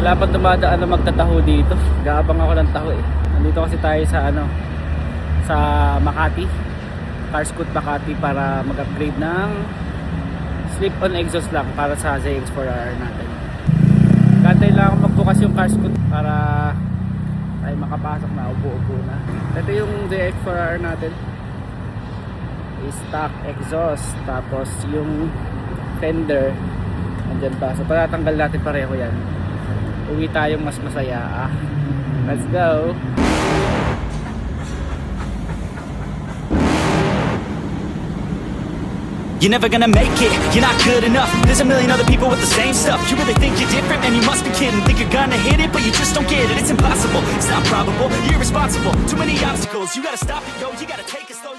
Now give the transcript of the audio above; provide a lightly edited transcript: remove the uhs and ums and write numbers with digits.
Wala pang dumadaan na magtataho dito. Gaabang ako ng taho eh. Nandito kasi tayo sa sa Makati, Carscoot Makati, para mag-upgrade ng slip-on exhaust lang para sa ZX4R natin. Kantay lang ako magbukas yung Carscoot para tayo makapasok na, upo-upo na. Ito yung ZX4R natin, stock exhaust, tapos yung fender andyan pa, so patatanggal natin pareho yan. Uwi tayong mas masaya. Let's go. You're never gonna make it, you're not good enough. There's a million other people with the same stuff. You really think you're different? Man, you must be kidding. Think you're gonna hit it, but you just don't get it. It's impossible, it's not probable, you're irresponsible. Too many obstacles, you gotta stop it, yo. You gotta take it slow.